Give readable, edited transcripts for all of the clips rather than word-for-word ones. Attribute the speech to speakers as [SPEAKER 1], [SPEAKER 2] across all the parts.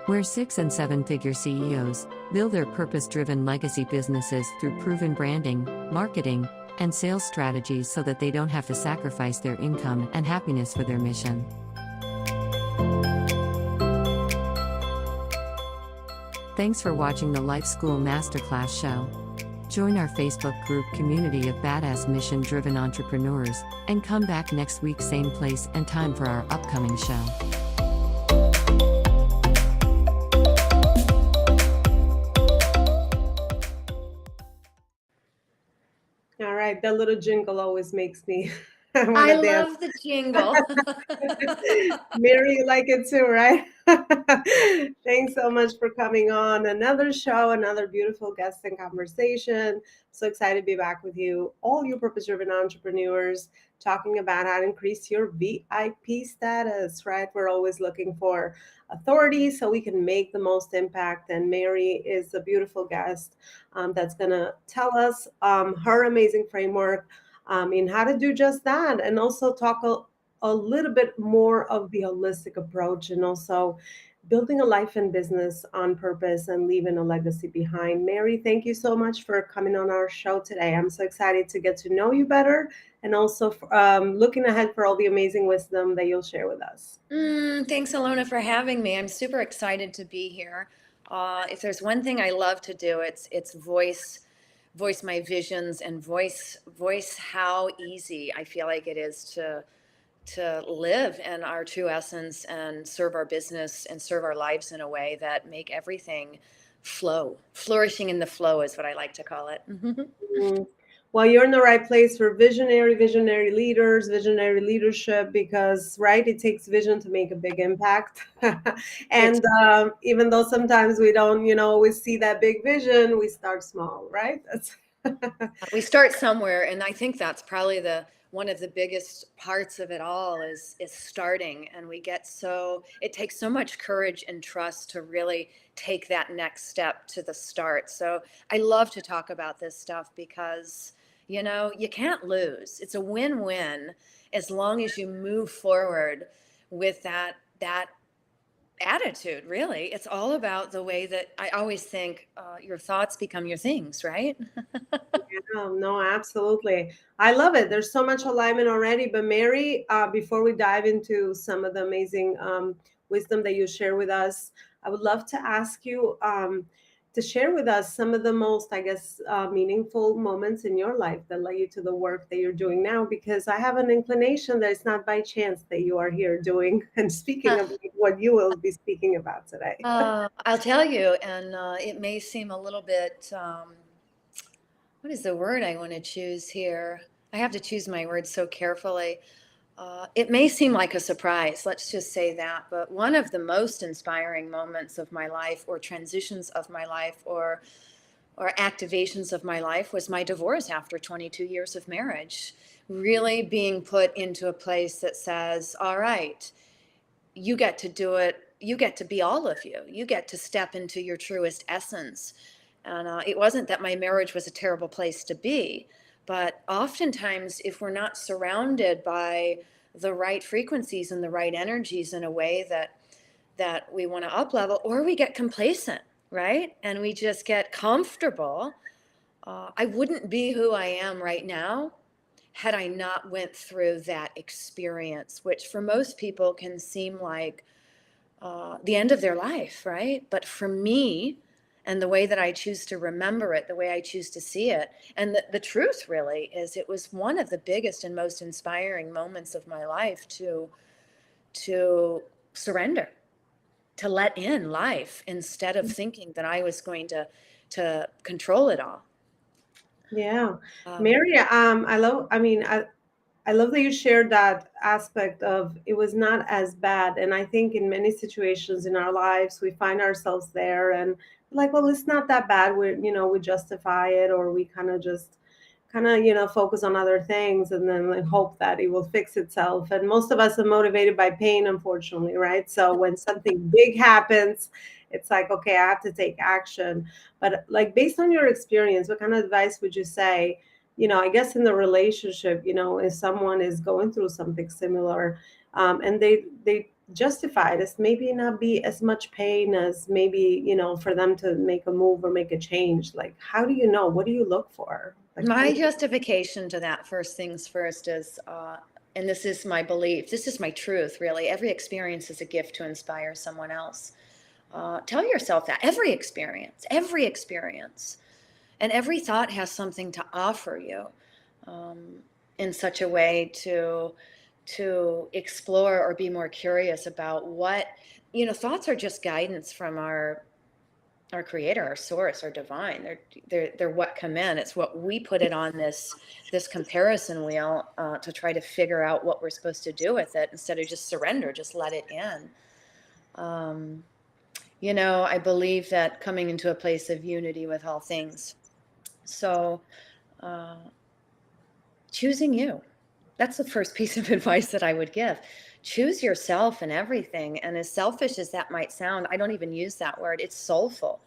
[SPEAKER 1] where 6 and 7 figure CEOs build their purpose driven legacy businesses through proven branding, marketing, and sales strategies so that they don't have to sacrifice their income and happiness for their mission. Thanks for watching the Life School Masterclass show. Join our Facebook group community of badass mission driven entrepreneurs, and come back next week, same place and time for our upcoming show.
[SPEAKER 2] All right, that little jingle always makes me want
[SPEAKER 3] I
[SPEAKER 2] to dance.
[SPEAKER 3] love the jingle.
[SPEAKER 2] Mary, you like it too, right? Thanks so much for coming on another show, another beautiful guest and conversation. So excited to be back with you, all you purpose-driven entrepreneurs, talking about how to increase your VIP status, right? We're always looking for authority so we can make the most impact. And Mary is a beautiful guest that's going to tell us her amazing framework in how to do just that, and also talk a little bit more of the holistic approach, and also building a life and business on purpose and leaving a legacy behind. Mary, thank you so much for coming on our show today. I'm so excited to get to know you better, and also looking ahead for all the amazing wisdom that you'll share with us.
[SPEAKER 3] Thanks, Alona, for having me. I'm super excited to be here. If there's one thing I love to do, it's voice my visions and voice how easy I feel like it is to live in our true essence and serve our business and serve our lives in a way that make everything flow. Flourishing in the flow is what I like to call it.
[SPEAKER 2] Mm. Well, you're in the right place for visionary leaders, visionary leadership, because, right, it takes vision to make a big impact. And even though sometimes we don't, always see that big vision, we start small, right?
[SPEAKER 3] We start somewhere, and I think that's probably one of the biggest parts of it all is starting. And it takes so much courage and trust to really take that next step to the start. So I love to talk about this stuff because you can't lose. It's a win-win as long as you move forward with that attitude. Really, it's all about the way that I always think your thoughts become your things, right?
[SPEAKER 2] Yeah, no, absolutely. I love it. There's so much alignment already. But Mary, before we dive into some of the amazing wisdom that you share with us, I would love to ask you to share with us some of the most, I guess, meaningful moments in your life that led you to the work that you're doing now, because I have an inclination that it's not by chance that you are here doing and speaking of what you will be speaking about today.
[SPEAKER 3] I'll tell you, and it may seem a little bit, what is the word I want to choose here? I have to choose my words so carefully. It may seem like a surprise, let's just say that, but one of the most inspiring moments of my life, or transitions of my life, or activations of my life, was my divorce after 22 years of marriage. Really being put into a place that says, all right, you get to do it. You get to be all of you. You get to step into your truest essence. And it wasn't that my marriage was a terrible place to be, but oftentimes if we're not surrounded by the right frequencies and the right energies in a way that we want to up level, or we get complacent, right? And we just get comfortable. I wouldn't be who I am right now had I not went through that experience, which for most people can seem like the end of their life, right? But for me, and the way that I choose to remember it, the way I choose to see it, and the truth really is, it was one of the biggest and most inspiring moments of my life to surrender, to let in life instead of thinking that I was going to control it all.
[SPEAKER 2] Yeah, Mary, I love that you shared that aspect of it was not as bad. And I think in many situations in our lives, we find ourselves there and like, well, it's not that bad. We justify it, or we kind of focus on other things and then like, hope that it will fix itself. And most of us are motivated by pain, unfortunately, right? So when something big happens, it's like, okay, I have to take action. But like, based on your experience, what kind of advice would you say, I guess in the relationship, if someone is going through something similar, and they justified, as maybe not be as much pain as maybe, for them to make a move or make a change. Like, how do you know? What do you look for? Like,
[SPEAKER 3] My justification to that, first things first, is, and this is my belief, this is my truth, really. Every experience is a gift to inspire someone else. Tell yourself that. Every experience, and every thought has something to offer you, in such a way to explore or be more curious about what, thoughts are just guidance from our creator, our source, our divine. They're what come in. It's what we put it on this comparison wheel, to try to figure out what we're supposed to do with it, instead of just surrender, just let it in. I believe that coming into a place of unity with all things. So, choosing you. That's the first piece of advice that I would give. Choose yourself in everything. And as selfish as that might sound, I don't even use that word. It's soulful.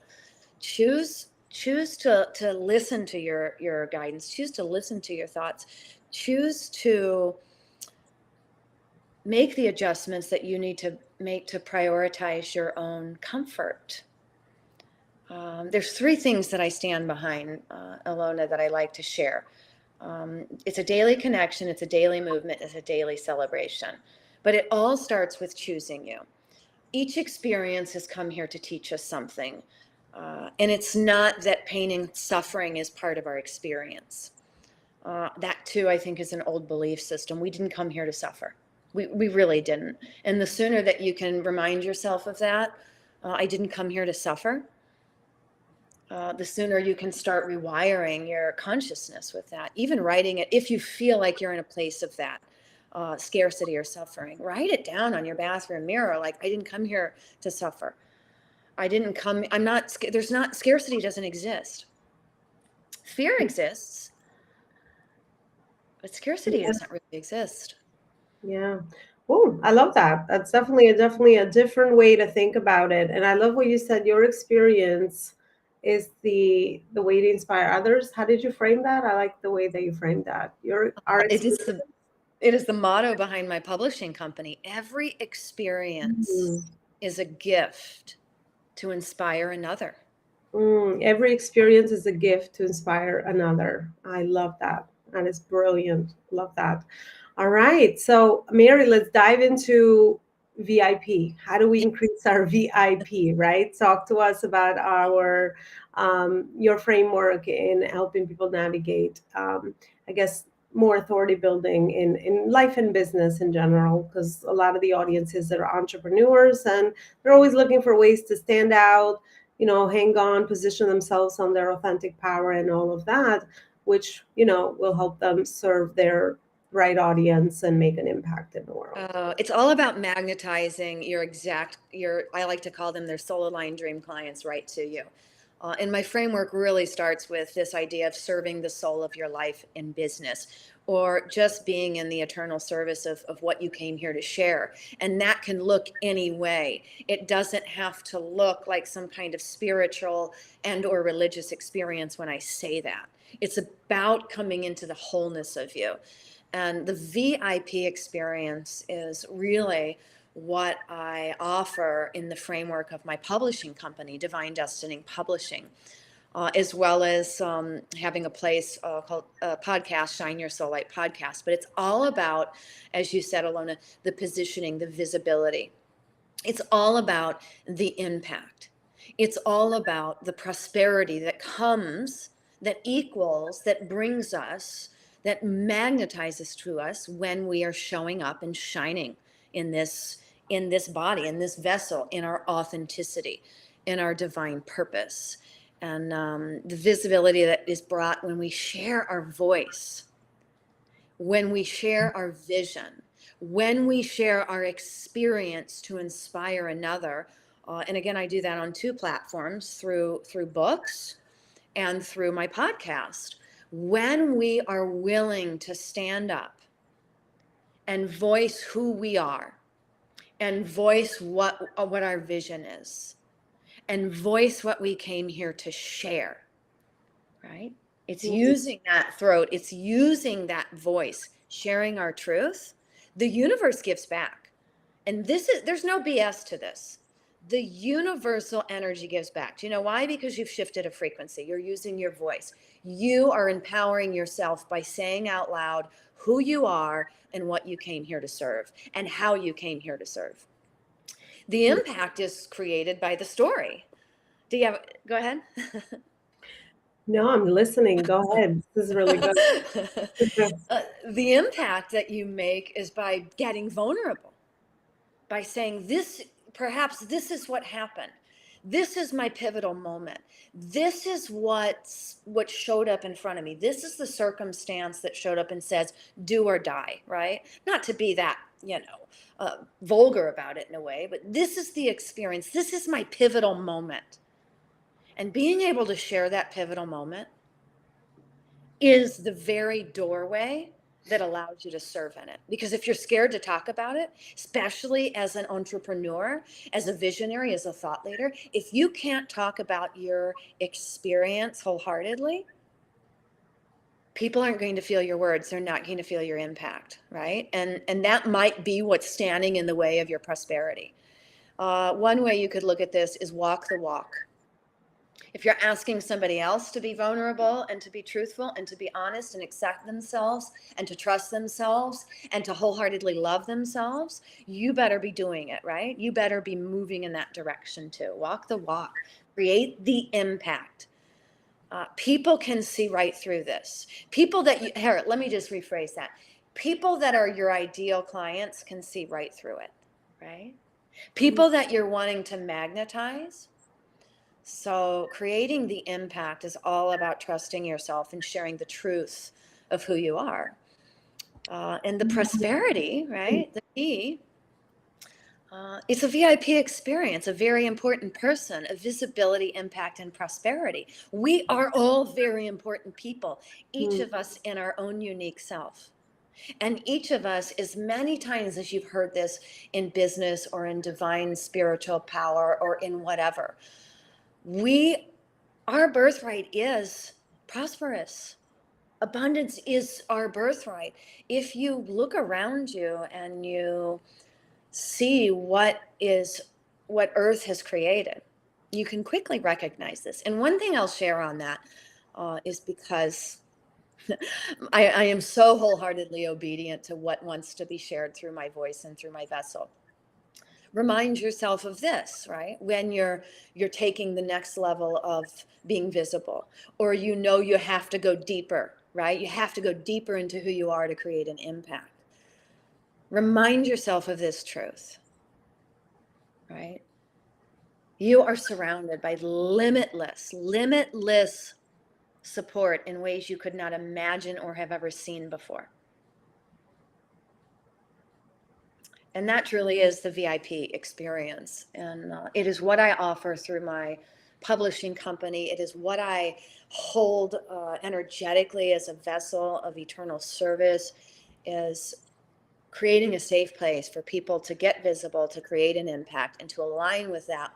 [SPEAKER 3] Choose to listen to your guidance. Choose to listen to your thoughts. Choose to make the adjustments that you need to make to prioritize your own comfort. There's three things that I stand behind, Alona, that I like to share. It's a daily connection, it's a daily movement, it's a daily celebration. But it all starts with choosing you. Each experience has come here to teach us something. And it's not that pain and suffering is part of our experience. That too, I think, is an old belief system. We didn't come here to suffer. We really didn't. And the sooner that you can remind yourself of that, I didn't come here to suffer, the sooner you can start rewiring your consciousness with that. Even writing it, if you feel like you're in a place of that scarcity or suffering, write it down on your bathroom mirror. Like, I didn't come here to suffer. Scarcity doesn't exist. Fear exists, but scarcity doesn't really exist.
[SPEAKER 2] Yeah. Oh, I love that. That's definitely a different way to think about it. And I love what you said. Your experience is the way to inspire others. How did you frame that? I like the way that you framed that. Our experience.
[SPEAKER 3] It is the motto behind my publishing company. Every experience is a gift to inspire another.
[SPEAKER 2] Every experience is a gift to inspire another. I love that. That is brilliant. Love that. All right. So, Mary, let's dive into VIP. How do we increase our VIP, right? Talk to us about your framework in helping people navigate, I guess, more authority building in life and business in general, because a lot of the audiences that are entrepreneurs, and they're always looking for ways to stand out, hang on, position themselves on their authentic power and all of that, which, will help them serve their right audience and make an impact in the world.
[SPEAKER 3] It's all about magnetizing I like to call them their soul aligned dream clients right to you. And my framework really starts with this idea of serving the soul of your life in business, or just being in the eternal service of what you came here to share. And that can look any way. It doesn't have to look like some kind of spiritual and or religious experience when I say that. It's about coming into the wholeness of you. And the VIP experience is really what I offer in the framework of my publishing company, Divine Destiny Publishing, as well as having a place called podcast, Shine Your Soul Light Podcast. But it's all about, as you said, Alona, the positioning, the visibility. It's all about the impact. It's all about the prosperity that comes, that equals, that brings us, that magnetizes to us when we are showing up and shining in this body, in this vessel, in our authenticity, in our divine purpose. And the visibility that is brought when we share our voice, when we share our vision, when we share our experience to inspire another. And again, I do that on two platforms, through books and through my podcast. When we are willing to stand up and voice who we are, and voice what our vision is, and voice what we came here to share, right? It's using that throat, it's using that voice, sharing our truth. The universe gives back. And there's no BS to this. The universal energy gives back. Do you know why? Because you've shifted a frequency. You're using your voice. You are empowering yourself by saying out loud who you are and what you came here to serve and how you came here to serve. The impact is created by the story. Go ahead.
[SPEAKER 2] No, I'm listening. Go ahead. This is really good.
[SPEAKER 3] The impact that you make is by getting vulnerable, by saying perhaps this is what happened. This is my pivotal moment. This is what showed up in front of me. This is the circumstance that showed up and says, do or die, right? Not to be that, vulgar about it in a way, but this is the experience. This is my pivotal moment. And being able to share that pivotal moment is the very doorway that allows you to serve in it. Because if you're scared to talk about it, especially as an entrepreneur, as a visionary, as a thought leader, if you can't talk about your experience wholeheartedly, people aren't going to feel your words. They're not going to feel your impact, right? And that might be what's standing in the way of your prosperity. One way you could look at this is walk the walk. If you're asking somebody else to be vulnerable and to be truthful and to be honest and accept themselves and to trust themselves and to wholeheartedly love themselves, you better be doing it, right? You better be moving in that direction too. Walk the walk, create the impact. People can see right through this. Let me just rephrase that. People that are your ideal clients can see right through it, right? People that you're wanting to magnetize. So creating the impact is all about trusting yourself and sharing the truth of who you are. And the prosperity, right? The key, it's a VIP experience, a very important person, a visibility, impact, and prosperity. We are all very important people, each of us in our own unique self. And each of us, as many times as you've heard this in business or in divine spiritual power or in whatever, our birthright is prosperous. Abundance is our birthright. If you look around you and you see what Earth has created, you can quickly recognize this. And one thing I'll share on that is because I am so wholeheartedly obedient to what wants to be shared through my voice and through my vessel. Remind yourself of this, right? When you're taking the next level of being visible, or you have to go deeper, right? You have to go deeper into who you are to create an impact. Remind yourself of this truth, right? You are surrounded by limitless support in ways you could not imagine or have ever seen before. And that truly is the VIP experience. And it is what I offer through my publishing company. It is what I hold energetically as a vessel of eternal service, is creating a safe place for people to get visible, to create an impact, and to align with that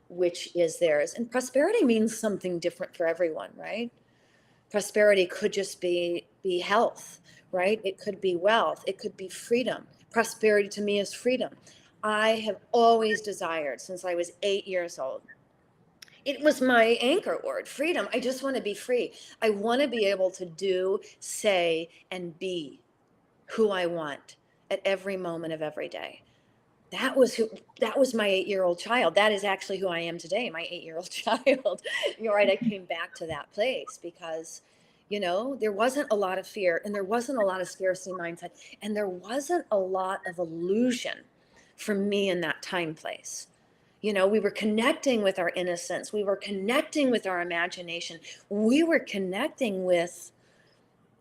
[SPEAKER 3] which is theirs. And prosperity means something different for everyone, right? Prosperity could just be health, right? It could be wealth. It could be freedom. Prosperity to me is freedom. I have always desired since I was 8 years old. It was my anchor word, freedom. I just want to be free. I want to be able to do, say, and be who I want at every moment of every day. That was my 8-year-old child. That is actually who I am today, my 8-year-old child. You're right. I came back to that place because, there wasn't a lot of fear, and there wasn't a lot of scarcity mindset, and there wasn't a lot of illusion for me in that time place. We were connecting with our innocence. We were connecting with our imagination. We were connecting with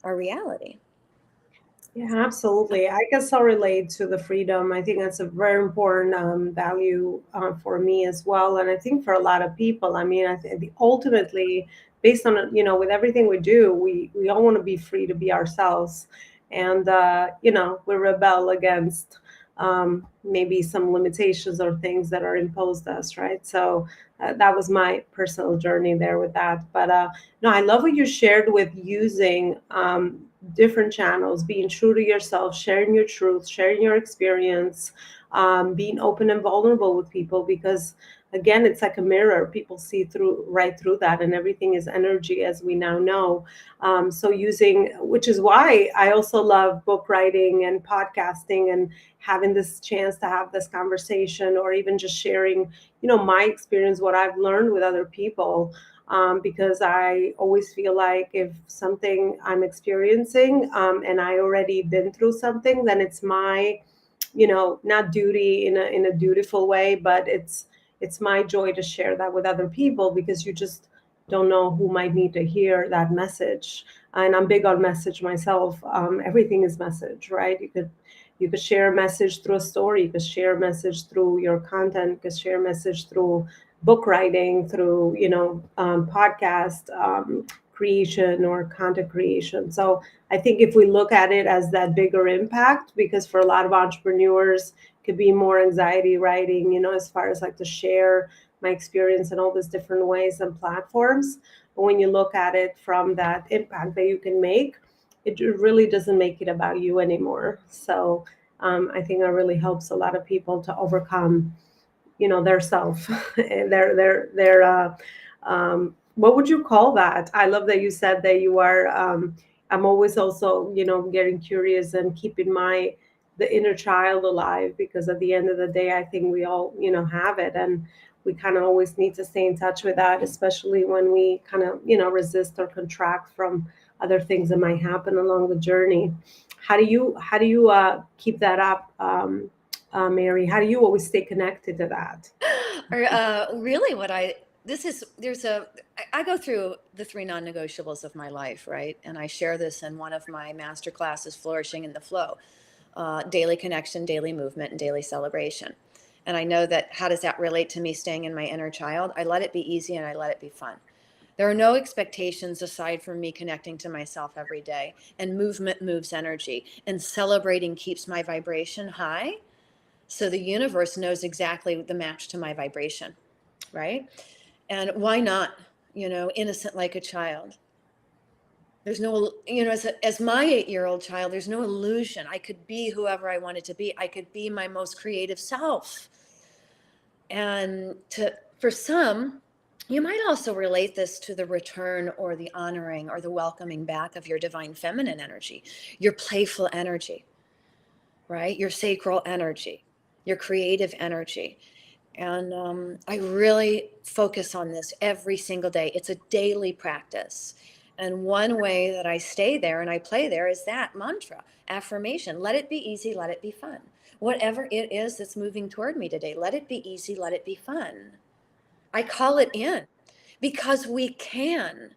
[SPEAKER 3] our reality.
[SPEAKER 2] Yeah, absolutely. I guess I'll relate to the freedom. I think that's a very important value for me as well. And I think for a lot of people, I mean, I think ultimately, based on, with everything we do, we all want to be free to be ourselves. And, we rebel against maybe some limitations or things that are imposed us, right? So that was my personal journey there with that. But no, I love what you shared with using different channels, being true to yourself, sharing your truth, sharing your experience, being open and vulnerable with people, because again, it's like a mirror. People see through right through that, and everything is energy, as we now know. So using, which is why I also love book writing and podcasting, and having this chance to have this conversation, or even just sharing, my experience, what I've learned with other people. Because I always feel like if something I'm experiencing, and I already been through something, then it's my, not duty in a dutiful way, but it's my joy to share that with other people, because you just don't know who might need to hear that message. And I'm big on message myself. Everything is message, right? You could share a message through a story. You could share a message through your content. You could share a message through book writing, through podcast creation or content creation. So I think if we look at it as that bigger impact, because for a lot of entrepreneurs, it could be more anxiety writing, as far as like to share my experience in all these different ways and platforms. But when you look at it from that impact that you can make, it really doesn't make it about you anymore. So I think that really helps a lot of people to overcome, their self, what would you call that? I love that you said that you are, I'm always also, getting curious and keeping the inner child alive, because at the end of the day, I think we all, have it, and we kind of always need to stay in touch with that, especially when we kind of, resist or contract from other things that might happen along the journey. How do you keep that up, Mary? How do you always stay connected to that?
[SPEAKER 3] Or really, I go through the three non-negotiables of my life, right? And I share this in one of my master classes, Flourishing in the Flow: daily connection, daily movement, and daily celebration. And I know that, how does that relate to me staying in my inner child? I let it be easy and I let it be fun. There are no expectations aside from me connecting to myself every day. And movement moves energy, and celebrating keeps my vibration high. So the universe knows exactly the match to my vibration, right? And why not, innocent like a child? There's no, as my 8-year-old child, there's no illusion. I could be whoever I wanted to be. I could be my most creative self. And for some, you might also relate this to the return, or the honoring, or the welcoming back of your divine feminine energy, your playful energy, right? Your sacral energy, your creative energy. And I really focus on this every single day. It's a daily practice. And one way that I stay there and I play there is that mantra, affirmation: let it be easy, let it be fun. Whatever it is that's moving toward me today, let it be easy, let it be fun. I call it in, because we can.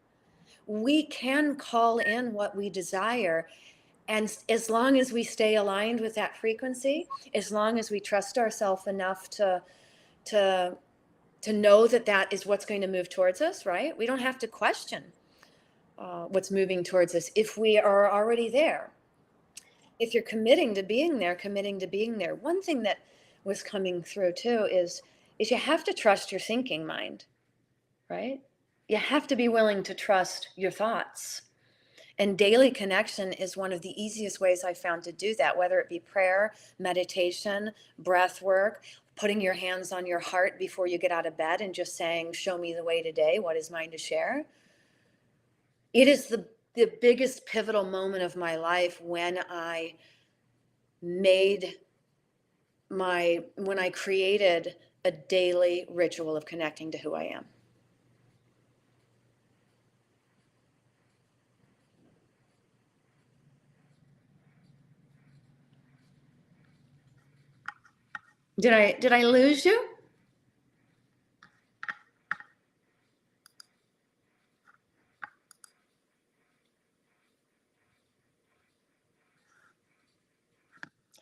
[SPEAKER 3] We can call in what we desire. And as long as we stay aligned with that frequency, as long as we trust ourselves enough to know that that is what's going to move towards us, right? We don't have to question what's moving towards us if we are already there. If you're committing to being there, committing to being there. One thing that was coming through too is you have to trust your thinking mind, right? You have to be willing to trust your thoughts. And daily connection is one of the easiest ways I found to do that, whether it be prayer, meditation, breath work, putting your hands on your heart before you get out of bed and just saying, show me the way today. What is mine to share? It is the biggest pivotal moment of my life when I created a daily ritual of connecting to who I am. Did I lose you?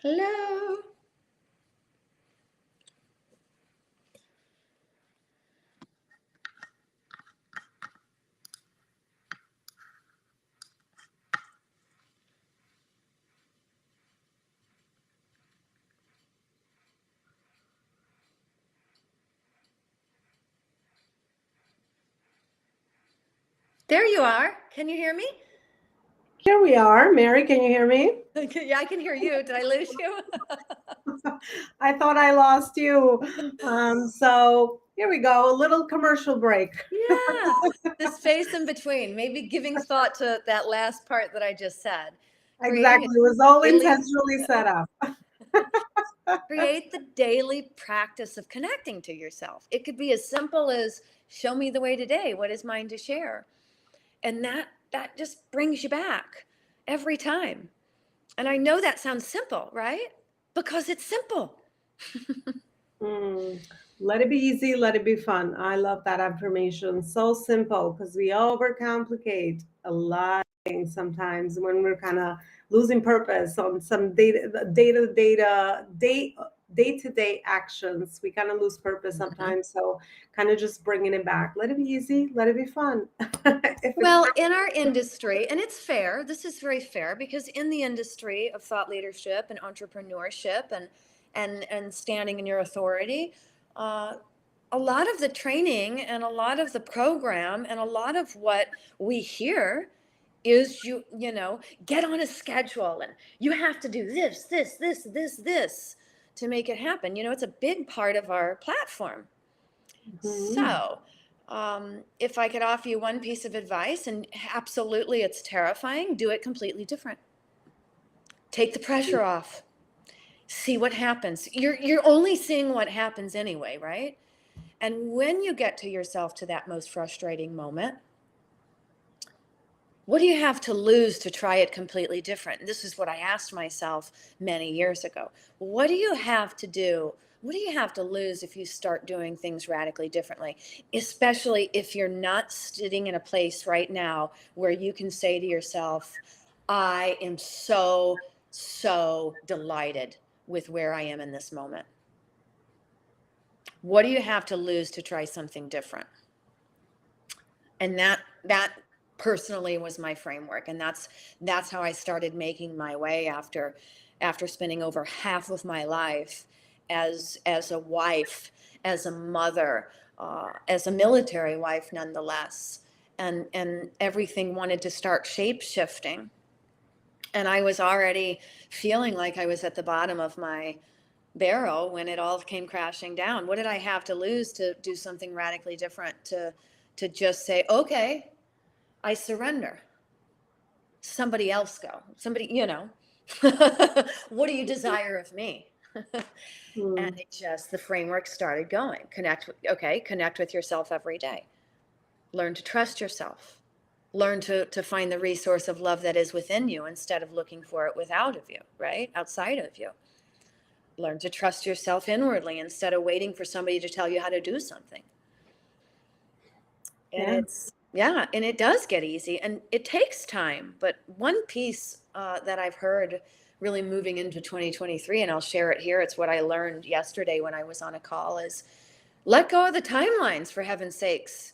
[SPEAKER 3] Hello? There you are. Can you hear me?
[SPEAKER 2] Here we are. Mary, can you hear me?
[SPEAKER 3] Yeah, I can hear you. Did I lose you?
[SPEAKER 2] I thought I lost you. So here we go, a little commercial break.
[SPEAKER 3] Yeah, the space in between, maybe giving thought to that last part that I just said. Creating
[SPEAKER 2] Exactly. It was all
[SPEAKER 3] a daily,
[SPEAKER 2] intentionally set up.
[SPEAKER 3] create the daily practice of connecting to yourself. It could be as simple as show me the way today. What is mine to share? And that just brings you back every time. And I know that sounds simple, right? Because it's simple.
[SPEAKER 2] Mm. Let it be easy, let it be fun. I love that affirmation. So simple because we overcomplicate a lot of things sometimes when we're kind of losing purpose on some day-to-day actions. We kind of lose purpose
[SPEAKER 3] Mhm.
[SPEAKER 2] sometimes. So kind of just bringing it back. Let it be easy, let it be fun. If it's
[SPEAKER 3] Well, in our industry, and it's fair, this is very fair because in the industry of thought leadership and entrepreneurship and standing in your authority, uh, a lot of the training and a lot of the program and a lot of what we hear is you know get on a schedule and you have to do this to make it happen. It's a big part of our platform.
[SPEAKER 2] Mhm.
[SPEAKER 3] So, if I could offer you one piece of advice, and absolutely it's terrifying, do it completely different. Take the pressure off. See what happens. You're only seeing what happens anyway, right? And when you get to yourself to that most frustrating moment, what do you have to lose to try it completely different? And this is what I asked myself many years ago. What do you have to do? What do you have to lose if you start doing things radically differently? Especially if you're not sitting in a place right now where you can say to yourself, I am so, so delighted with where I am in this moment. What do you have to lose to try something different? And that personally was my framework, and that's how I started making my way after spending over half of my life as a wife, as a mother, as a military wife nonetheless, and everything wanted to start shape shifting, and I was already feeling like I was at the bottom of my barrel when it all came crashing down. What did I have to lose to do something radically different, to just say, okay, I surrender. Somebody else go. Somebody. What do you desire of me? And
[SPEAKER 2] Mm.
[SPEAKER 3] the framework started going. Connect with yourself every day. Learn to trust yourself. Learn to find the resource of love that is within you instead of looking for it without of you, right? Outside of you. Learn to trust yourself inwardly instead of waiting for somebody to tell you how to do something. And
[SPEAKER 2] Yeah.
[SPEAKER 3] it does get easy and it takes time. But one piece that I've heard really moving into 2023, and I'll share it here, it's what I learned yesterday when I was on a call, is let go of the timelines, for heaven's sakes.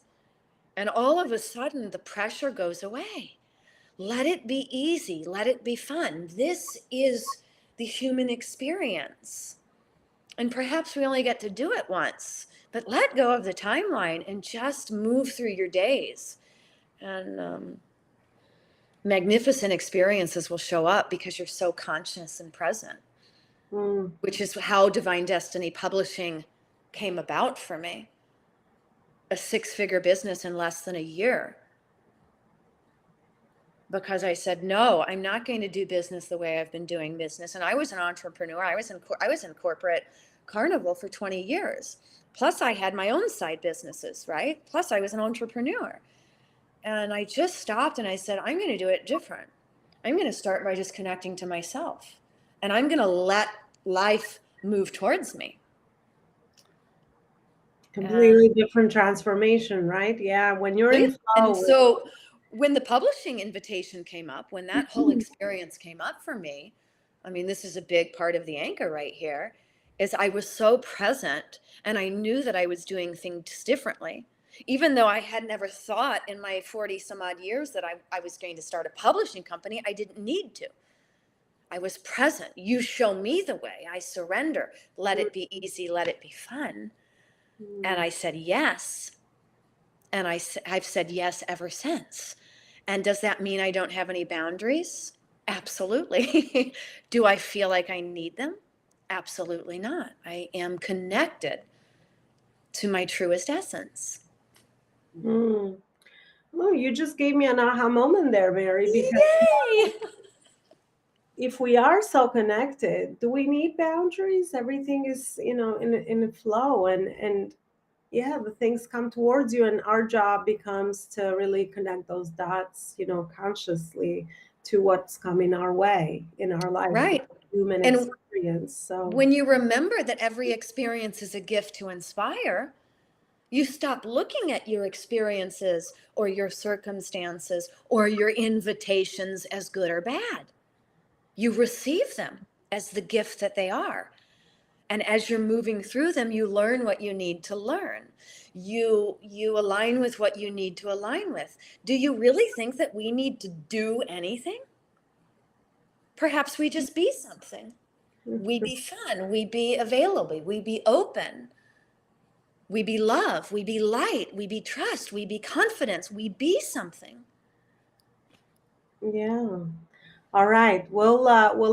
[SPEAKER 3] And all of a sudden, the pressure goes away. Let it be easy. Let it be fun. This is the human experience. And perhaps we only get to do it once, but let go of the timeline and just move through your days. And magnificent experiences will show up because you're so conscious and present,
[SPEAKER 2] Mm.
[SPEAKER 3] which is how Divine Destiny Publishing came about for me. A 6-figure business in less than a year. Because I said, no, I'm not going to do business the way I've been doing business. And I was an entrepreneur. I was in corporate Carnival for 20 years. Plus I had my own side businesses, right? Plus I was an entrepreneur. And I just stopped and I said, I'm going to do it different. I'm going to start by just connecting to myself. And I'm going to let life move towards me.
[SPEAKER 2] Completely different transformation, right? Yeah. When you're in
[SPEAKER 3] And
[SPEAKER 2] flow.
[SPEAKER 3] so when the publishing invitation came up, when that whole experience came up for me, I mean, this is a big part of the anchor right here, is I was so present and I knew that I was doing things differently. Even though I had never thought in my 40 some odd years that I was going to start a publishing company, I didn't need to. I was present. You show me the way. I surrender. Let it be easy. Let it be fun. And I said yes. And I've said yes ever since. And does that mean I don't have any boundaries? Absolutely. Do I feel like I need them? Absolutely not. I am connected to my truest essence.
[SPEAKER 2] Mm. Oh, you just gave me an aha moment there, Mary, because
[SPEAKER 3] Yay!
[SPEAKER 2] if we are so connected, do we need boundaries? Everything is, in a flow, and yeah, the things come towards you, and our job becomes to really connect those dots, consciously to what's coming our way in our life,
[SPEAKER 3] Right.
[SPEAKER 2] human
[SPEAKER 3] And
[SPEAKER 2] experience. So
[SPEAKER 3] when you remember that every experience is a gift to inspire, you stop looking at your experiences or your circumstances or your invitations as good or bad. You receive them as the gift that they are. And as you're moving through them, you learn what you need to learn. You align with what you need to align with. Do you really think that we need to do anything? Perhaps we just be something. We be fun, we be available, we be open, we be love, we be light, we be trust, we be confidence, we be something.
[SPEAKER 2] yeah. All right. We'll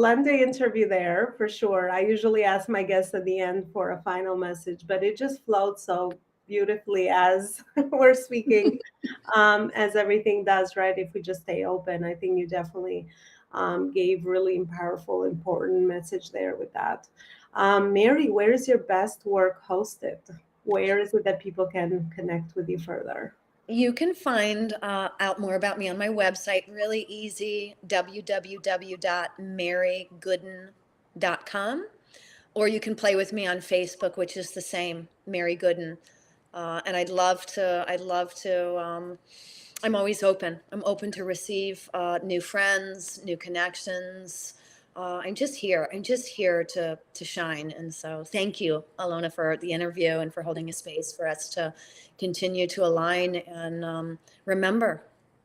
[SPEAKER 2] end the interview there for sure. I usually ask my guests at the end for a final message, but it just flowed so beautifully as we're speaking, as everything does, right? If we just stay open, I think you definitely gave really powerful, important message there with that. Mary, where is your best work hosted? Where is it that people can connect with you further?
[SPEAKER 3] You can find out more about me on my website, really easy, www.marygooden.com. Or you can play with me on Facebook, which is the same, Mary Gooden. And I'm always open. I'm open to receive new friends, new connections. I'm just here. I'm just here to shine. And so thank you, Alona, for the interview and for holding a space for us to continue to align and remember,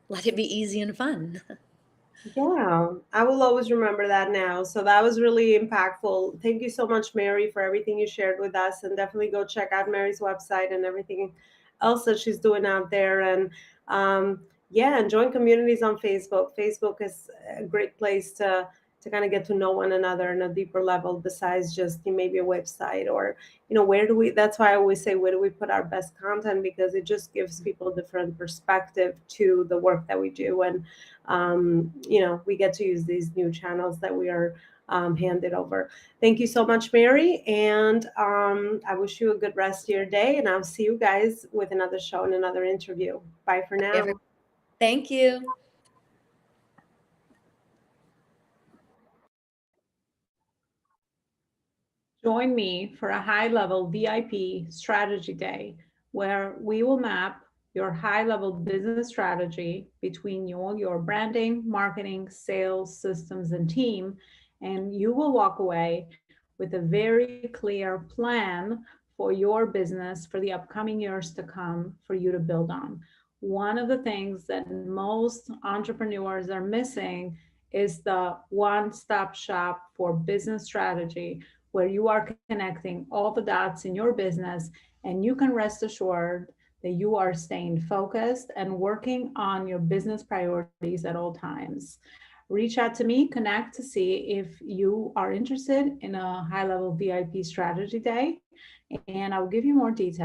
[SPEAKER 3] let it be easy and fun.
[SPEAKER 2] Yeah, I will always remember that now. So that was really impactful. Thank you so much, Mary, for everything you shared with us. And definitely go check out Mary's website and everything else that she's doing out there. And yeah, and join communities on Facebook. Facebook is a great place to kind of get to know one another on a deeper level besides just maybe a website or where do we, that's why I always say, where do we put our best content, because it just gives people a different perspective to the work that we do. And we get to use these new channels that we are handed over. Thank you so much, Mary. And I wish you a good rest of your day. And I'll see you guys with another show and another interview. Bye for now.
[SPEAKER 3] Thank you.
[SPEAKER 4] Join me for a high-level VIP strategy day where we will map your high-level business strategy between your branding, marketing, sales, systems, and team, and you will walk away with a very clear plan for your business for the upcoming years to come for you to build on. One of the things that most entrepreneurs are missing is the one-stop shop for business strategy, where you are connecting all the dots in your business, and you can rest assured that you are staying focused and working on your business priorities at all times. Reach out to me, connect to see if you are interested in a high-level VIP strategy day, and I'll give you more details.